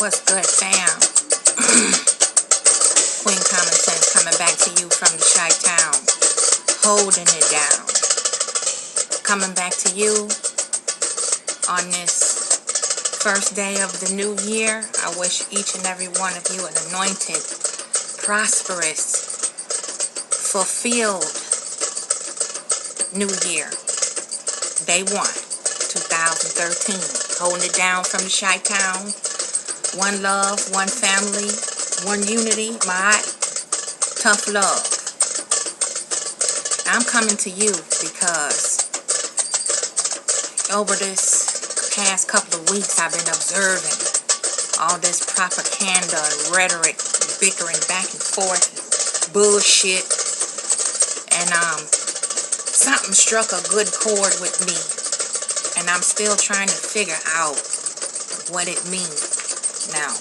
What's good, fam? Queen Common Sense coming back to you from the Chi-Town, holding it down. Coming back to you on this first day of the new year. I wish each and every one of you an anointed, prosperous, fulfilled new year. Day 1, 2013. Holding it down from the Chi-Town. One love, one family, one unity, my tough love. I'm coming to you because over this past couple of weeks I've been observing all this propaganda and rhetoric, bickering back and forth, bullshit, and something struck a good chord with me, and I'm still trying to figure out what it means. Now,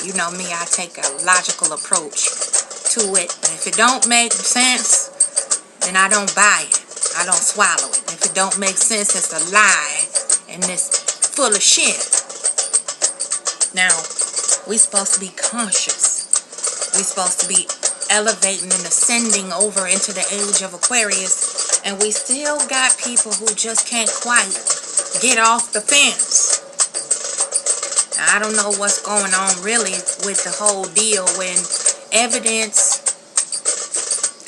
you know me, I take a logical approach to it. And if it don't make sense, then I don't buy it. I don't swallow it. If it don't make sense, it's a lie and it's full of shit. Now, we supposed to be conscious. We supposed to be elevating and ascending over into the age of Aquarius. And we still got people who just can't quite get off the fence. I don't know what's going on really with the whole deal when evidence,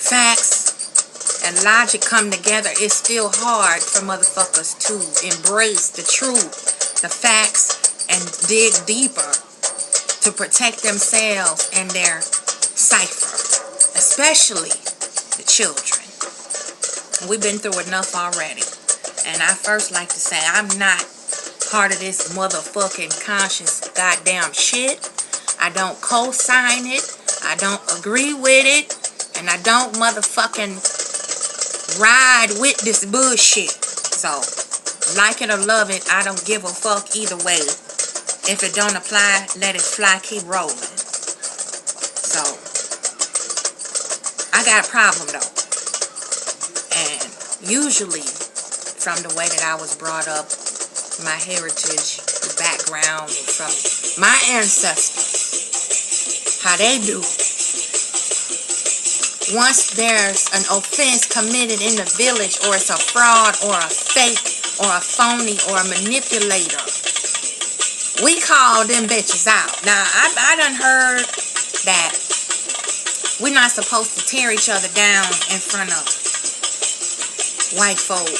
facts, and logic come together. It's still hard for motherfuckers to embrace the truth, the facts, and dig deeper to protect themselves and their cipher, especially the children. We've been through enough already. And I first like to say I'm not part of this motherfucking conscious goddamn shit. I don't co-sign it. I don't agree with it. And I don't motherfucking ride with this bullshit. So, like it or love it, I don't give a fuck either way. If it don't apply, let it fly, keep rolling. So, I got a problem though. And usually, from the way that I was brought up, my heritage, the background, and from my ancestors, how they do. Once there's an offense committed in the village, or it's a fraud, or a fake, or a phony, or a manipulator, we call them bitches out. Now, I done heard that we're not supposed to tear each other down in front of white folk.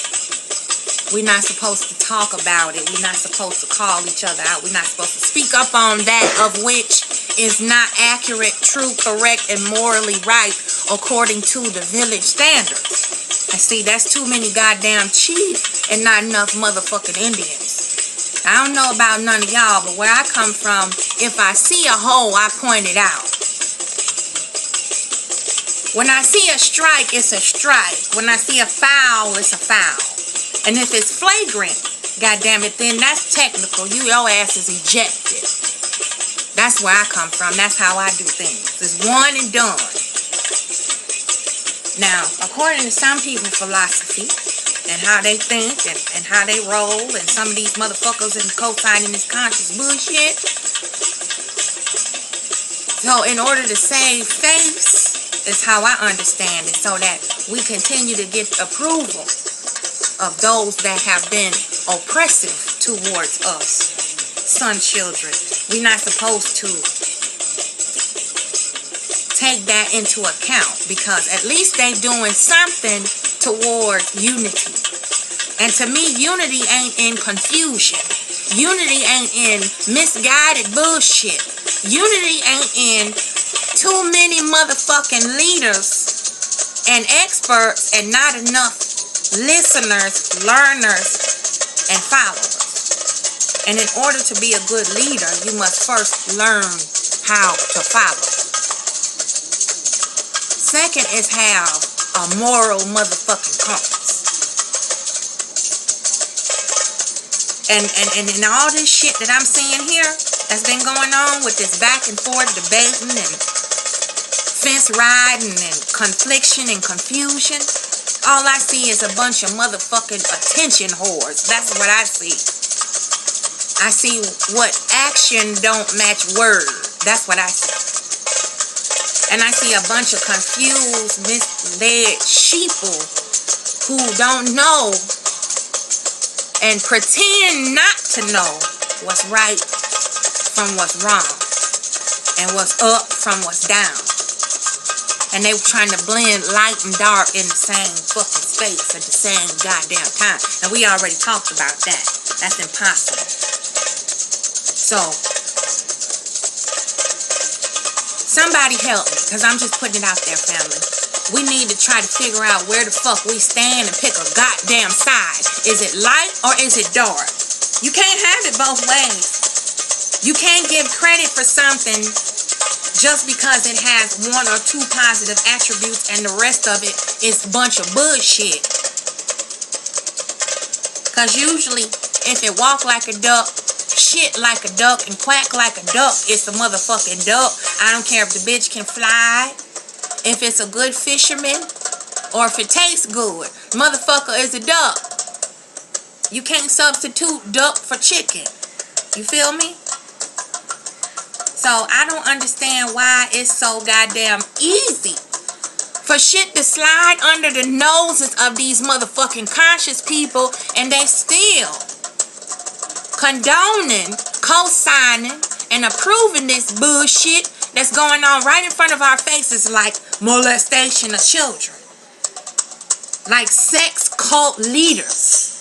We're not supposed to talk about it. We're not supposed to call each other out. We're not supposed to speak up on that of which is not accurate, true, correct, and morally right according to the village standards. And see, that's too many goddamn chiefs and not enough motherfucking Indians. I don't know about none of y'all, but where I come from, if I see a hole, I point it out. When I see a strike, it's a strike. When I see a foul, it's a foul. And if it's flagrant, goddammit, then that's technical. Your ass is ejected. That's where I come from. That's how I do things. It's one and done. Now, according to some people's philosophy and how they think and how they roll, and some of these motherfuckers in co-signing this conscious bullshit. So, in order to save face, is how I understand it, so that we continue to get approval of those that have been oppressive towards us, son children. We're not supposed to take that into account, because at least they doing something towards unity. And to me, unity ain't in confusion. Unity ain't in misguided bullshit. Unity ain't in too many motherfucking leaders and experts and not enough listeners, learners, and followers. And in order to be a good leader, you must first learn how to follow. Second is have a moral motherfucking compass. And all this shit that I'm seeing here that's been going on with this back and forth debating and fence riding and confliction and confusion, all I see is a bunch of motherfucking attention whores. That's what I see. I see what action don't match word. That's what I see. And I see a bunch of confused, misled sheeple who don't know and pretend not to know what's right from what's wrong and what's up from what's down. And they were trying to blend light and dark in the same fucking space at the same goddamn time. And we already talked about that. That's impossible. So, somebody help me, because I'm just putting it out there, family. We need to try to figure out where the fuck we stand and pick a goddamn side. Is it light or is it dark? You can't have it both ways. You can't give credit for something just because it has one or two positive attributes and the rest of it is a bunch of bullshit. Because usually, if it walk like a duck, shit like a duck, and quack like a duck, it's a motherfucking duck. I don't care if the bitch can fly, if it's a good fisherman, or if it tastes good. Motherfucker is a duck. You can't substitute duck for chicken. You feel me? So I don't understand why it's so goddamn easy for shit to slide under the noses of these motherfucking conscious people, and they still condoning, co-signing, and approving this bullshit that's going on right in front of our faces, like molestation of children, like sex cult leaders,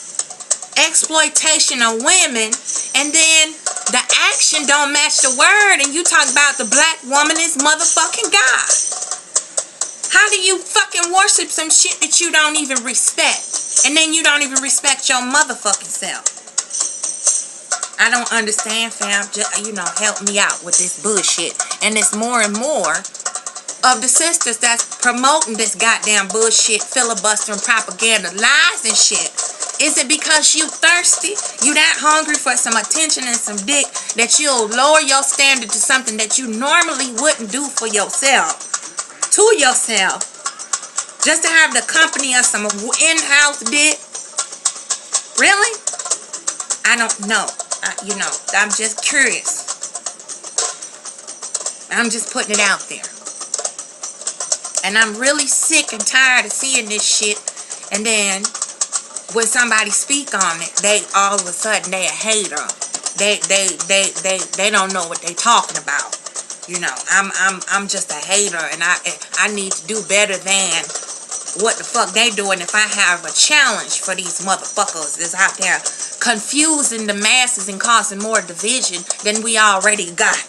exploitation of women, and then the action don't match the word, and you talk about the black woman is motherfucking God. How do you fucking worship some shit that you don't even respect, and then you don't even respect your motherfucking self? I don't understand, fam. Just, you know, help me out with this bullshit. And it's more and more of the sisters that's promoting this goddamn bullshit, filibustering propaganda, lies and shit. Is it because you thirsty? You that hungry for some attention and some dick that you'll lower your standard to something that you normally wouldn't do for yourself? To yourself. Just to have the company of some in-house dick? Really? I don't know. You know, I'm just curious. I'm just putting it out there. And I'm really sick and tired of seeing this shit. And then when somebody speak on it, they all of a sudden they a hater. They don't know what they talking about. You know, I'm just a hater, and I need to do better than what the fuck they doing. If I have a challenge for these motherfuckers that's out there confusing the masses and causing more division than we already got.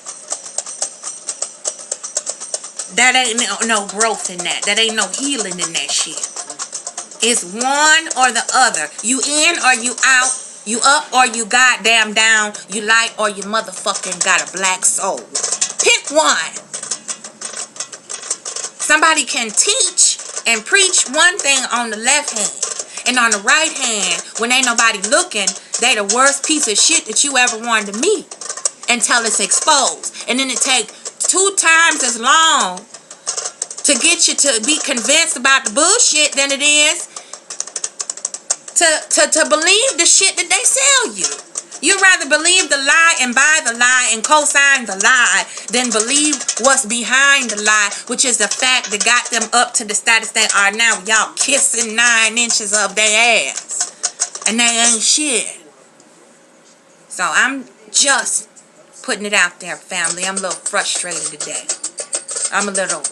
That ain't no growth in that. That ain't no healing in that shit. It's one or the other. You in or you out. You up or you goddamn down. You light or you motherfucking got a black soul. Pick one. Somebody can teach and preach one thing on the left hand. And on the right hand, when ain't nobody looking, they the worst piece of shit that you ever wanted to meet until it's exposed. And then it take 2 times as long to get you to be convinced about the bullshit than it is to believe the shit that they sell you. You'd rather believe the lie and buy the lie and co-sign the lie than believe what's behind the lie, which is the fact that got them up to the status they are now. Y'all kissing 9 inches of their ass. And they ain't shit. So I'm just putting it out there, family. I'm a little frustrated today. I'm a little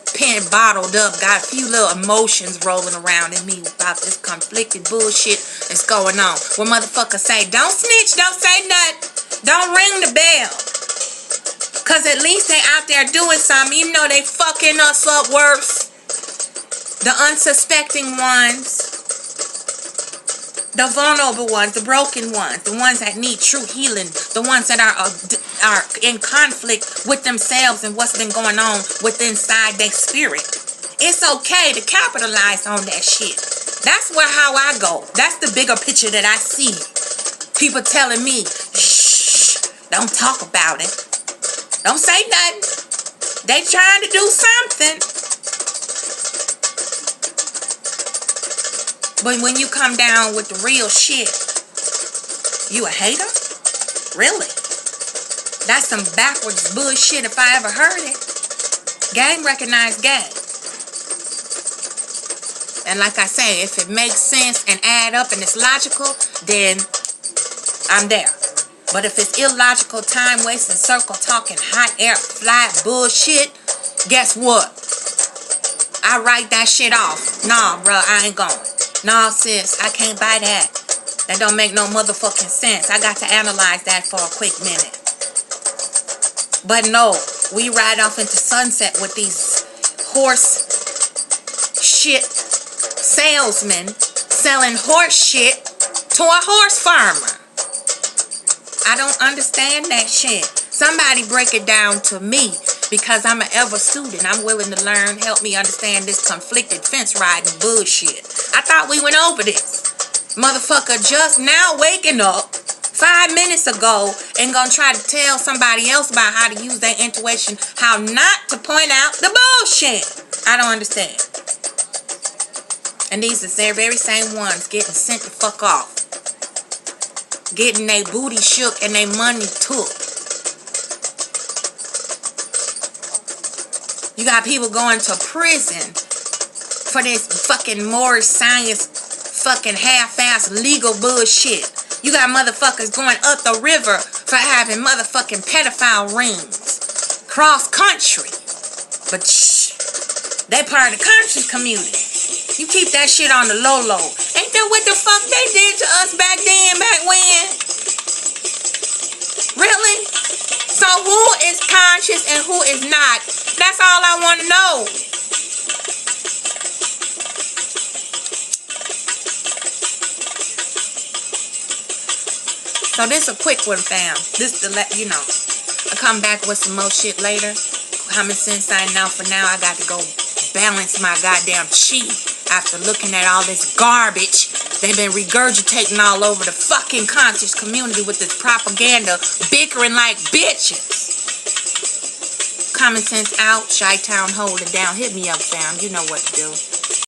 bottled up, got a few little emotions rolling around in me about this conflicted bullshit that's going on. Where motherfuckers say, don't snitch, don't say nothing, don't ring the bell. Because at least they out there doing something, even though they fucking us up worse. The unsuspecting ones, the vulnerable ones, the broken ones, the ones that need true healing, the ones that are in conflict with themselves and what's been going on within inside their spirit. It's okay to capitalize on that shit. That's how I go. That's the bigger picture that I see. People telling me, shh, don't talk about it. Don't say nothing. They trying to do something. But when you come down with the real shit, you a hater? Really? That's some backwards bullshit if I ever heard it. Game recognized game. And like I say, if it makes sense and add up and it's logical, then I'm there. But if it's illogical, time wasting, circle talking, hot air fly bullshit, guess what? I write that shit off. Nah, bruh, I ain't going. Nah, sis, I can't buy that. That don't make no motherfucking sense. I got to analyze that for a quick minute. But no, we ride off into sunset with these horse shit salesmen selling horse shit to a horse farmer. I don't understand that shit. Somebody break it down to me, because I'm an ever student. I'm willing to learn. Help me understand this conflicted fence riding bullshit. I thought we went over this. Motherfucker just now waking up 5 minutes ago and gonna try to tell somebody else about how to use their intuition, how not to point out the bullshit. I don't understand. And these are the very same ones getting sent the fuck off. Getting their booty shook and their money took. You got people going to prison for this fucking more science fucking half-ass legal bullshit. You got motherfuckers going up the river for having motherfucking pedophile rings. Cross country. But shh, they part of the conscious community. You keep that shit on the low-low. Ain't that what the fuck they did to us back then, back when? Really? So who is conscious and who is not? That's all I want to know. So this a quick one, fam. This to let you know. I'll come back with some more shit later. Common sense signing out for now. I got to go balance my goddamn chi after looking at all this garbage they've been regurgitating all over the fucking conscious community with this propaganda, bickering like bitches. Common sense out. Chi-Town hold it down. Hit me up, fam. You know what to do.